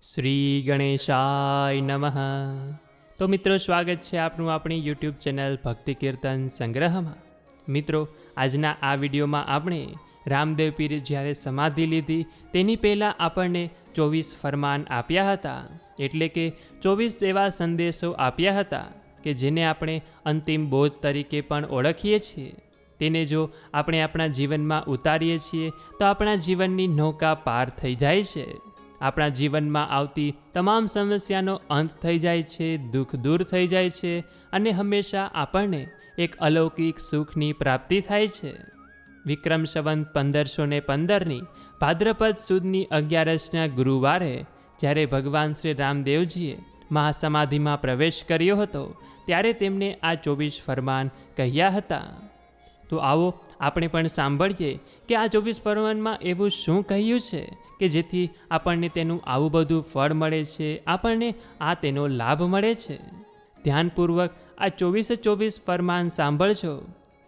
શ્રી ગણેશાય નમઃ. તો મિત્રો, સ્વાગત છે આપનું આપણી યુટ્યુબ ચેનલ ભક્તિ કીર્તન સંગ્રહમાં. મિત્રો, આજના આ વિડીયોમાં આપણે રામદેવ પીરે જ્યારે સમાધિ લીધી તેની પહેલાં આપણને 24 ફરમાન આપ્યા હતા, એટલે કે 24 એવા સંદેશો આપ્યા હતા કે જેને આપણે અંતિમ બોધ તરીકે પણ ઓળખીએ છીએ. તેને જો આપણે આપણા જીવનમાં ઉતારીએ છીએ તો આપણા જીવનની નૌકા પાર થઈ જાય છે. આપણા જીવનમાં આવતી તમામ સમસ્યાનો અંત થઈ જાય છે, દુઃખ દૂર થઈ જાય છે અને હંમેશા આપણને એક અલૌકિક સુખની પ્રાપ્તિ થાય છે. વિક્રમ સંવત 1515ની ભાદ્રપદ સુદની 11ના ગુરુવારે જ્યારે ભગવાન શ્રી રામદેવજીએ મહાસમાધિમાં પ્રવેશ કર્યો હતો ત્યારે તેમણે આ 24 ફરમાન કહ્યા હતા. તો આવો આપણે પણ સાંભળીએ કે આ 24 ફરમાનમાં એવું શું કહ્યું છે કે જેથી આપણને તેનું આવું બધું ફળ મળે છે, આપણને આ તેનો લાભ મળે છે. ધ્યાનપૂર્વક આ 24 ફરમાન સાંભળજો.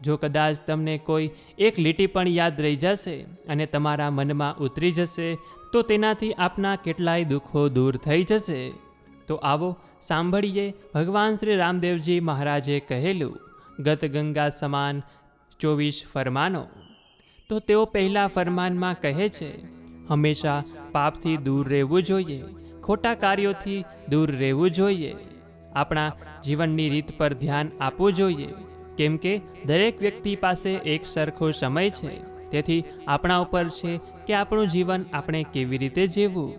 જો કદાચ તમને કોઈ એક લીટી પણ યાદ રહી જશે અને તમારા મનમાં ઉતરી જશે તો તેનાથી આપના કેટલાય દુઃખો દૂર થઈ જશે. તો આવો સાંભળીએ ભગવાન શ્રી રામદેવજી મહારાજે કહેલું ગત ગંગા સમાન 24 ફરમાનો. તો તેઓ પહેલા ફરમાનમાં કહે છે, હંમેશા પાપથી દૂર રહેવું જોઈએ, ખોટા કાર્યોથી દૂર રહેવું જોઈએ, આપણા જીવનની રીત પર ધ્યાન આપવું જોઈએ, કેમ કે દરેક વ્યક્તિ પાસે એક સરખો સમય છે. તેથી આપણા ઉપર છે કે આપણું જીવન આપણે કેવી રીતે જીવવું.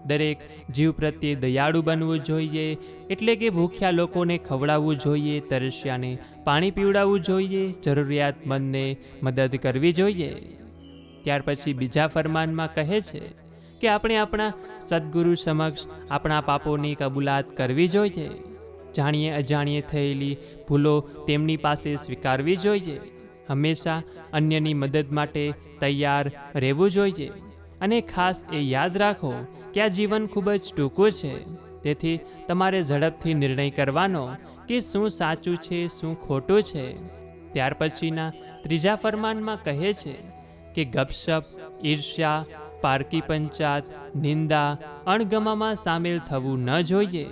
દરેક જીવ પ્રત્યે દયાળુ બનવું જોઈએ, એટલે કે ભૂખ્યા લોકોને ખવડાવવું જોઈએ, તરસ્યાને પાણી પીવડાવવું જોઈએ, જરૂરિયાતમંદને મદદ કરવી જોઈએ. ત્યાર પછી બીજા ફરમાનમાં કહે છે કે આપણે આપણા સદગુરુ સમક્ષ આપણા પાપોની કબૂલાત કરવી જોઈએ, જાણીએ અજાણીએ થયેલી ભૂલો તેમની પાસે સ્વીકારવી જોઈએ, હંમેશા અન્યની મદદ માટે તૈયાર રહેવું જોઈએ. અને ખાસ એ યાદ રાખો કે આ જીવન ખૂબ જ ટૂંકું છે, તેથી તમારે ઝડપથી નિર્ણય કરવાનો કે શું સાચું છે, શું ખોટું છે. ત્યાર પછીના ત્રીજા ફરમાનમાં કહે છે કે ગપશપ, ઈર્ષ્યા, પારકી પંચાત, નિંદા, અણગમામાં સામેલ થવું ન જોઈએ.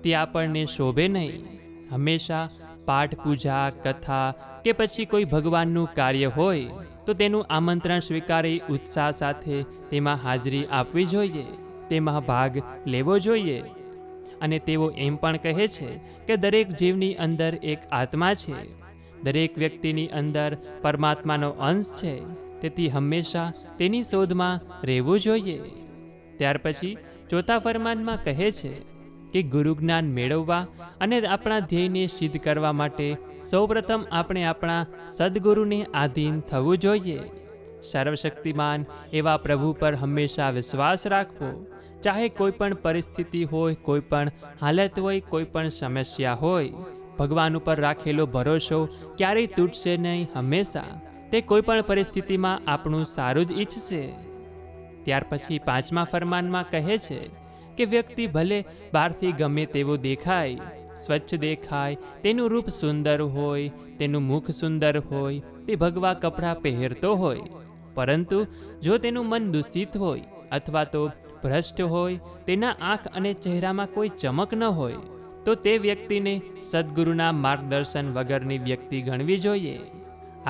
તે આપણને શોભે નહીં. હંમેશા પાઠ, પૂજા, કથા કે પછી કોઈ ભગવાનનું કાર્ય હોય તો તેનું આમંત્રણ સ્વીકારી ઉત્સાહ સાથે તેમાં હાજરી આપવી જોઈએ, તેમાં ભાગ લેવો જોઈએ. અને તેઓ એમ પણ કહે છે કે દરેક જીવની અંદર એક આત્મા છે, દરેક વ્યક્તિની અંદર પરમાત્માનો અંશ છે, તેથી હંમેશા તેની શોધમાં રહેવું જોઈએ. ત્યાર પછી ચોથા ફરમાનમાં કહે છે કે ગુરુ જ્ઞાન મેળવવા અને આપણા ધ્યેયને સિદ્ધ કરવા માટે સૌપ્રથમ આપણે આપણા સદગુરુને આધીન થવું જોઈએ. સર્વશક્તિમાન એવા પ્રભુ પર હંમેશા વિશ્વાસ રાખવો. ચાહે કોઈ પણ પરિસ્થિતિ હોય, કોઈ પણ હાલત હોય, કોઈ પણ સમસ્યા હોય, ભગવાન ઉપર રાખેલો ભરોસો ક્યારેય તૂટશે નહીં. હંમેશા તે કોઈ પણ પરિસ્થિતિમાં આપણું સારું જ ઈચ્છશે. ત્યાર પછી પાંચમા ફરમાનમાં કહે છે કે વ્યક્તિ ભલે બહારથી ગમે તેવો દેખાય, સ્વચ્છ દેખાય, તેનું રૂપ સુંદર હોય, તેનું મુખ સુંદર હોય, તે ભગવા કપડાં પહેરતો હોય, પરંતુ જો તેનું મન દૂષિત હોય અથવા તો ભ્રષ્ટ હોય, તેના આંખ અને ચહેરામાં કોઈ ચમક ન હોય, તો તે વ્યક્તિને સદગુરુના માર્ગદર્શન વગરની વ્યક્તિ ગણવી જોઈએ.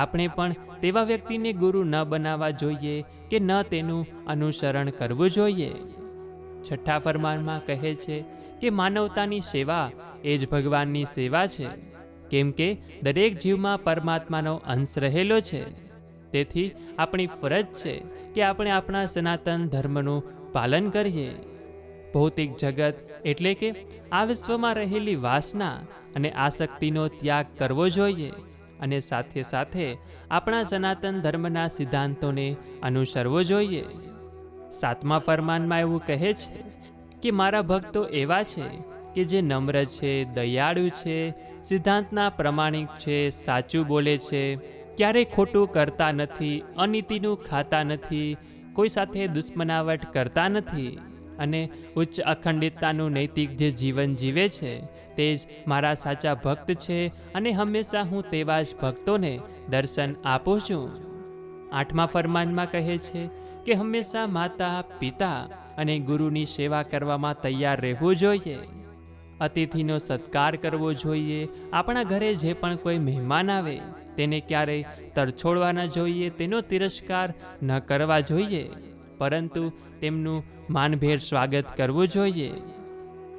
આપણે પણ તેવા વ્યક્તિને ગુરુ ન બનાવવા જોઈએ કે ન તેનું અનુસરણ કરવું જોઈએ. છઠ્ઠા ફરમાનમાં કહે છે કે માનવતાની સેવા એ જ ભગવાનની સેવા છે, કેમ કે દરેક જીવમાં પરમાત્માનો અંશ રહેલો છે. તેથી આપણી ફરજ છે કે આપણે આપણા સનાતન ધર્મનું પાલન કરીએ. ભૌતિક જગત એટલે કે આ વિશ્વમાં રહેલી વાસના અને આસક્તિનો ત્યાગ કરવો જોઈએ અને સાથે સાથે આપણા સનાતન ધર્મના સિદ્ધાંતોને અનુસરવો જોઈએ. સાતમા ફરમાનમાં એવું કહે છે કે મારા ભક્તો એવા છે કે જે નમ્ર છે, દયાળુ છે, સિદ્ધાંતના પ્રમાણિક છે, સાચું બોલે છે, ક્યારેય ખોટું કરતા નથી, અનીતિનું ખાતા નથી, કોઈ સાથે દુશ્મનાવટ કરતા નથી અને ઉચ્ચ અખંડિતતાનું નૈતિક જે જીવન જીવે છે તે જ મારા સાચા ભક્ત છે અને હંમેશા હું તેવા જ ભક્તોને દર્શન આપું છું. આઠમા ફરમાનમાં કહે છે કે હંમેશા માતા, પિતા અને ગુરુની સેવા કરવામાં તૈયાર રહેવું જોઈએ. અતિથિનો સત્કાર કરવો જોઈએ. આપણા ઘરે જે પણ કોઈ મહેમાન આવે તેને ક્યારેય તરછોડવા ન જોઈએ, તેનો તિરસ્કાર ન કરવા જોઈએ, પરંતુ તેમનું માનભેર સ્વાગત કરવું જોઈએ.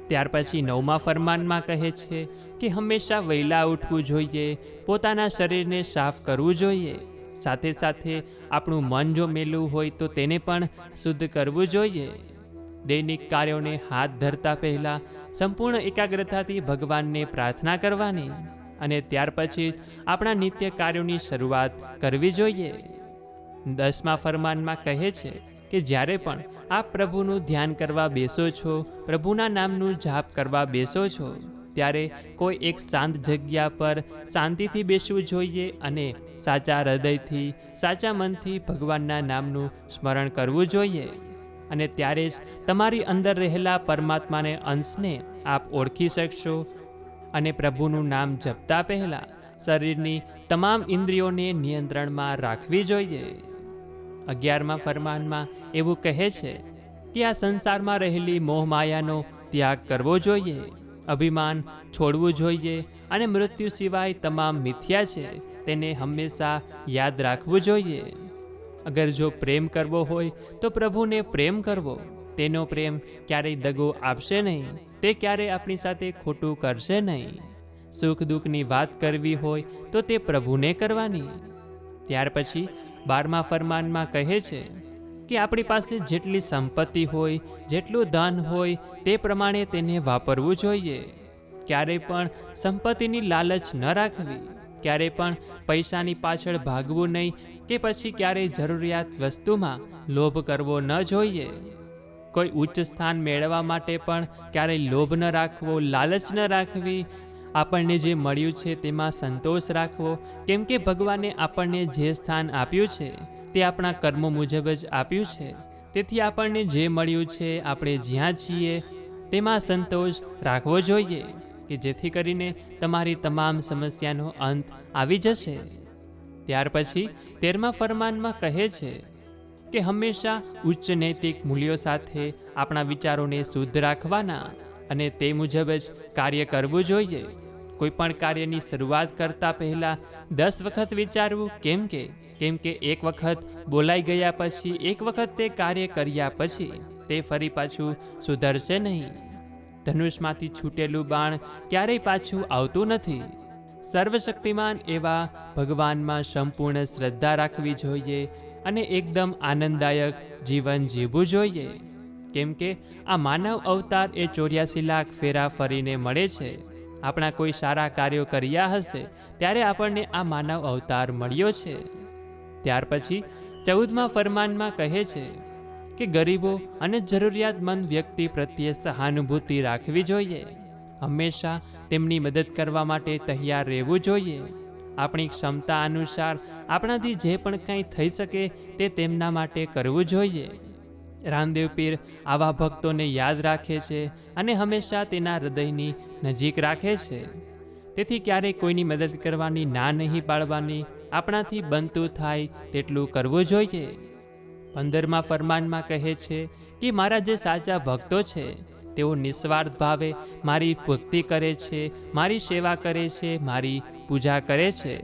ત્યાર પછી 9મા ફરમાનમાં કહે છે કે હંમેશા વહેલા ઉઠવું જોઈએ, પોતાના શરીરને સાફ કરવું જોઈએ. સાથે સાથે આપણું મન જો મેલું હોય તો તેને પણ શુદ્ધ કરવું જોઈએ. દૈનિક કાર્યોને હાથ ધરતા પહેલાં સંપૂર્ણ એકાગ્રતાથી ભગવાનને પ્રાર્થના કરવાની અને ત્યાર પછી આપણા નિત્ય કાર્યોની શરૂઆત કરવી જોઈએ. 10મા ફરમાનમાં કહે છે કે જ્યારે પણ આપ પ્રભુનું ધ્યાન કરવા બેસો છો, પ્રભુના નામનું જાપ કરવા બેસો છો, ત્યારે કોઈ એક શાંત જગ્યા પર શાંતિથી બેસવું જોઈએ અને સાચા હૃદયથી, સાચા મનથી ભગવાનના નામનું સ્મરણ કરવું જોઈએ. અને ત્યારે જ તમારી અંદર રહેલા પરમાત્માને અંશને આપ ઓળખી શકશો. અને પ્રભુનું નામ જપતા પહેલાં શરીરની તમામ ઇન્દ્રિયોને નિયંત્રણમાં રાખવી જોઈએ. 11મા ફરમાનમાં એવું કહે છે કે આ સંસારમાં રહેલી મોહમાયાનો ત્યાગ કરવો જોઈએ, અભિમાન છોડવું જોઈએ અને મૃત્યુ સિવાય તમામ મિથ્યા છે તેને હંમેશા યાદ રાખવું જોઈએ. અગર જો પ્રેમ કરવો હોય તો પ્રભુને પ્રેમ કરવો. તેનો પ્રેમ ક્યારેય દગો આપશે નહીં, તે ક્યારેય આપણી સાથે ખોટું કરશે નહીં. સુખ દુઃખની વાત કરવી હોય તો તે પ્રભુને કરવાની. ત્યાર પછી 12મા ફરમાનમાં કહે છે કે આપણી પાસે જેટલી સંપત્તિ હોય, જેટલું ધન હોય તે પ્રમાણે તેને વાપરવું જોઈએ. ક્યારેય પણ સંપત્તિની લાલચ ન રાખવી, ક્યારેય પણ પૈસાની પાછળ ભાગવું નહીં કે પછી ક્યારેય જરૂરિયાત વસ્તુમાં લોભ કરવો ન જોઈએ. કોઈ ઉચ્ચ સ્થાન મેળવવા માટે પણ ક્યારેય લોભ ન રાખવો, લાલચ ન રાખવી. આપણને જે મળ્યું છે તેમાં સંતોષ રાખવો, કેમ કે ભગવાને આપણને જે સ્થાન આપ્યું છે તે આપણા કર્મો મુજબ જ આપ્યું છે. તેથી આપણને જે મળ્યું છે, આપણે જ્યાં છીએ તેમાં સંતોષ રાખવો જોઈએ કે જેથી કરીને તમારી તમામ સમસ્યાનો અંત આવી જશે. ત્યાર પછી 13મા ફરમાનમાં કહે છે કે હંમેશા ઉચ્ચ નૈતિક મૂલ્યો સાથે આપણા વિચારોને શુદ્ધ રાખવાના અને તે મુજબ જ કાર્ય કરવું જોઈએ. કોઈ પણ કાર્યની શરૂઆત કરતાં પહેલાં 10 વખત વિચારવું. કેમ કે એક વખત બોલાઈ ગયા પછી, એક વખત તે કાર્ય કર્યા પછી તે ફરી પાછું સુધરશે નહીં. ધનુષમાંથી છૂટેલું બાણ ક્યારેય પાછું આવતું નથી. સર્વશક્તિમાન એવા ભગવાનમાં સંપૂર્ણ શ્રદ્ધા રાખવી જોઈએ અને એકદમ આનંદદાયક જીવન જીવવું જોઈએ. કેમ કે આ માનવ અવતાર એ 84 લાખ ફેરા ફરીને મળે છે. આપણા કોઈ સારા કાર્યો કર્યા હશે ત્યારે આપણને આ માનવ અવતાર મળ્યો છે. ત્યાર પછી 14મા ફરમાનમાં કહે છે કે ગરીબો અને જરૂરિયાતમંદ વ્યક્તિ પ્રત્યે સહાનુભૂતિ રાખવી જોઈએ. હંમેશા તેમની મદદ કરવા માટે તૈયાર રહેવું જોઈએ. આપણી ક્ષમતા અનુસાર આપણાથી જે પણ કંઈ થઈ શકે તે તેમના માટે કરવું જોઈએ. રામદેવ પીર આવા ભક્તોને યાદ રાખે છે અને હંમેશા તેના હૃદયની નજીક રાખે છે. તેથી ક્યારેય કોઈની મદદ કરવાની ના નહીં પાડવાની. આપણાથી બનતું થાય તેટલું કરવું જોઈએ. 15મા ફરમાનમાં કહે છે કે મારા જે સાચા ભક્તો છે તેઓ નિસ્વાર્થ ભાવે મારી ભક્તિ કરે છે, મારી સેવા કરે છે, મારી પૂજા કરે છે.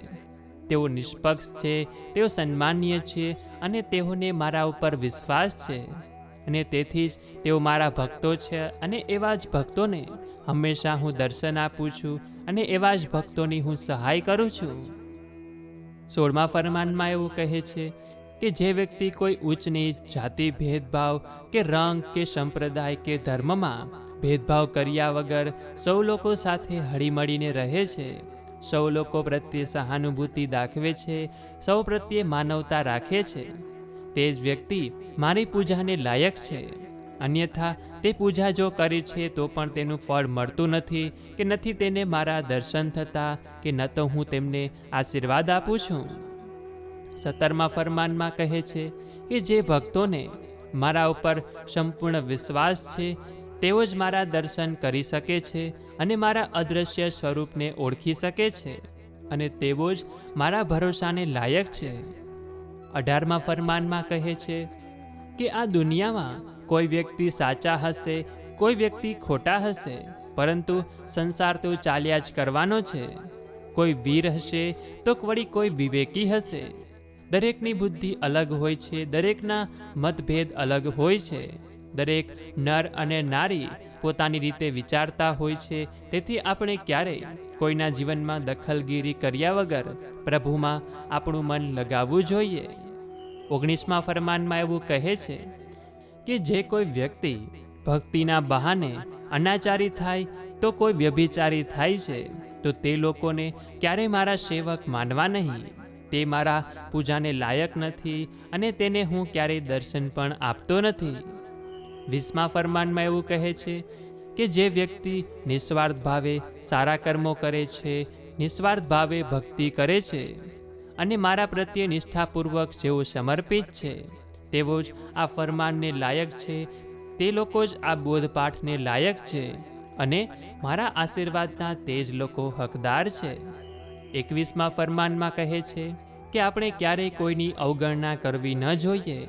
તેઓ નિષ્પક્ષ છે, તેઓ સન્માનીય છે અને તેઓને મારા ઉપર વિશ્વાસ છે અને તેથી જ તેઓ મારા ભક્તો છે. અને એવા જ ભક્તોને હંમેશા હું દર્શન આપું છું અને એવા જ ભક્તોની હું સહાય કરું છું. 16મા ફરમાનમાં એવું કહે છે કે જે વ્યક્તિ કોઈ ઉચ્ચ નીચ, જાતિ ભેદભાવ કે રંગ કે સંપ્રદાય કે ધર્મમાં ભેદભાવ કર્યા વગર સૌ લોકો સાથે હળીમળીને રહે છે, સૌ લોકો પ્રત્યે સહાનુભૂતિ દાખવે છે, સૌ પ્રત્યે માનવતા રાખે છે, તે જ વ્યક્તિ મારી પૂજાને લાયક છે. અન્યથા તે પૂજા જો કરે છે તો પણ તેનું ફળ મળતું નથી કે નથી તેને મારા દર્શન થતા કે ન તો હું તેમને આશીર્વાદ આપું છું. 17મા ફરમાનમાં કહે છે કે જે ભક્તોને મારા ઉપર સંપૂર્ણ વિશ્વાસ છે તેઓ જ મારા દર્શન કરી શકે છે અને મારા અદૃશ્ય સ્વરૂપને ઓળખી શકે છે અને તેઓ જ મારા ભરોસાને લાયક છે. 18મા ફરમાનમાં કહે છે કે આ દુનિયામાં કોઈ વ્યક્તિ સાચા હશે, કોઈ વ્યક્તિ ખોટા હશે, પરંતુ સંસાર તો ચાલ્યા જ કરવાનો છે. કોઈ વીર હશે તો વળી કોઈ વિવેકી હશે. દરેકની બુદ્ધિ અલગ હોય છે, દરેકના મતભેદ અલગ હોય છે. દરેક નર અને નારી પોતાની રીતે વિચારતા હોય છે. તેથી આપણે ક્યારેય કોઈના જીવનમાં દખલગીરી કર્યા વગર પ્રભુમાં આપણું મન લગાવવું જોઈએ. 19મા ફરમાનમાં એવું કહે છે કે જે કોઈ વ્યક્તિ ભક્તિના બહાને અનાચારી થાય તો કોઈ વ્યભિચારી થાય છે, તો તે લોકોને ક્યારેય મારા સેવક માનવા નહીં. તે મારા પૂજાને લાયક નથી અને તેને હું ક્યારેય દર્શન પણ આપતો નથી. 20મા ફરમાનમાં એવું કહે છે કે જે વ્યક્તિ નિસ્વાર્થ ભાવે સારા કર્મો કરે છે, નિસ્વાર્થ ભાવે ભક્તિ કરે છે અને મારા પ્રત્યે નિષ્ઠાપૂર્વક જેઓ સમર્પિત છે, તેઓ જ આ ફરમાનને લાયક છે. તે લોકો જ આ બોધપાઠને લાયક છે અને મારા આશીર્વાદના તે જ લોકો હકદાર છે. 21મા ફરમાનમાં કહે છે કે આપણે ક્યારેય કોઈની અવગણના કરવી ન જોઈએ.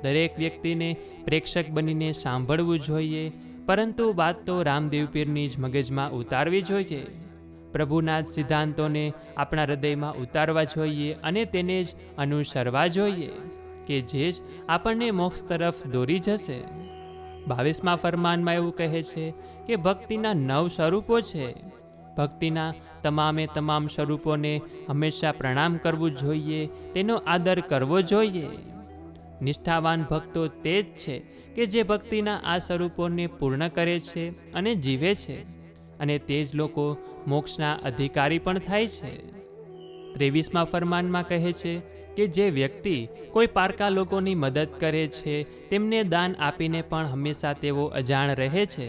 દરેક વ્યક્તિને પ્રેક્ષક બનીને સાંભળવું જોઈએ, પરંતુ વાત તો રામદેવ પીરની જ મગજમાં ઉતારવી જોઈએ. પ્રભુના જ સિદ્ધાંતોને આપણા હૃદયમાં ઉતારવા જોઈએ અને તેને જ અનુસરવા જોઈએ કે જે જ આપણને મોક્ષ તરફ દોરી જશે. 22મા ફરમાનમાં એવું કહે છે કે ભક્તિના 9 સ્વરૂપો છે. ભક્તિના તમામે તમામ સ્વરૂપોને હંમેશા પ્રણામ કરવું જોઈએ, તેનો આદર કરવો જોઈએ. નિષ્ઠાવાન ભક્તો તે જ છે કે જે ભક્તિના આ સ્વરૂપોને પૂર્ણ કરે છે અને જીવે છે, અને તે જ લોકો મોક્ષના અધિકારી પણ થાય છે. 23મા ફરમાનમાં કહે છે કે જે વ્યક્તિ કોઈ પારકા લોકોની મદદ કરે છે, તેમને દાન આપીને પણ હંમેશા તેઓ અજાણ રહે છે.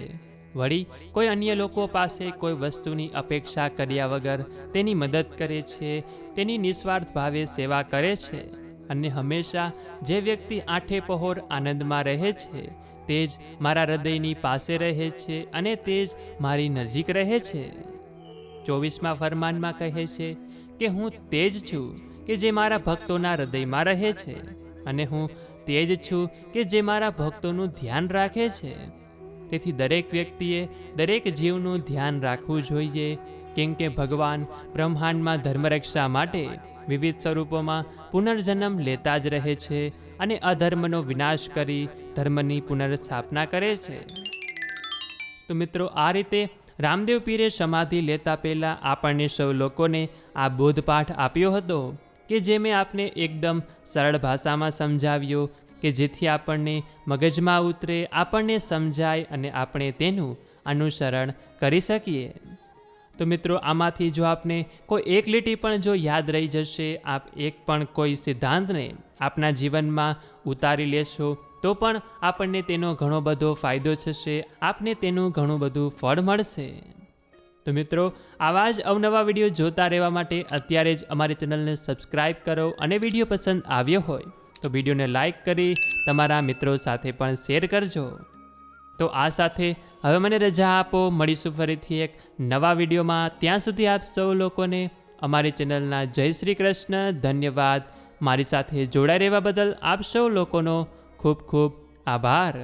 વળી કોઈ અન્ય લોકો પાસે કોઈ વસ્તુની અપેક્ષા કર્યા વગર તેની મદદ કરે છે, તેની નિસ્વાર્થ ભાવે સેવા કરે છે, અને હંમેશા જે વ્યક્તિ આઠે પહોર આનંદમાં રહે છે, તે જ મારા હૃદયની પાસે રહે છે અને તે જ મારી નજીક રહે છે. 24મા ફરમાનમાં કહે છે કે હું તે જ છું કે જે મારા ભક્તોના હૃદયમાં રહે છે, અને હું તે જ છું કે જે મારા ભક્તોનું ધ્યાન રાખે છે. તેથી દરેક વ્યક્તિએ દરેક જીવનું ધ્યાન રાખવું જોઈએ, કેમ કે ભગવાન બ્રહ્માંડમાં ધર્મરક્ષા માટે વિવિધ સ્વરૂપોમાં પુનર્જન્મ લેતા જ રહે છે અને અધર્મનો વિનાશ કરી ધર્મની પુનર્સ્થાપના કરે છે. તો મિત્રો, આ રીતે રામદેવ પીરે સમાધિ લેતા પહેલાં આપણને સૌ લોકોને આ બોધપાઠ આપ્યો હતો કે જે મેં આપને એકદમ સરળ ભાષામાં સમજાવ્યો, કે જેથી આપણને મગજમાં ઉતરે, આપણને સમજાય અને આપણે તેનું અનુસરણ કરી શકીએ. તો મિત્રો, આમાંથી જો આપને કોઈ એક લીટી પણ જો યાદ રહી જશે, આપ એક પણ કોઈ સિદ્ધાંતને આપના જીવનમાં ઉતારી લેશો, તો પણ આપણને તેનો ઘણો બધો ફાયદો થશે, આપને તેનું ઘણું બધું ફળ મળશે. તો મિત્રો, આવા જ અવનવા વિડીયો જોતા રહેવા માટે અત્યારે જ અમારી ચેનલને સબસ્ક્રાઈબ કરો, અને વિડીયો પસંદ આવ્યો હોય તો વિડીયોને લાઈક કરી તમારા મિત્રો સાથે પણ શેર કરજો. તો આ સાથે હવે મને રજા આપો, મળીશું ફરીથી એક નવા વિડીયોમાં. ત્યાં સુધી આપ સૌ લોકોને અમારી ચેનલના જય શ્રી કૃષ્ણ. ધન્યવાદ. મારી સાથે જોડાઈ રહેવા બદલ આપ સૌ લોકોનો ખૂબ ખૂબ આભાર.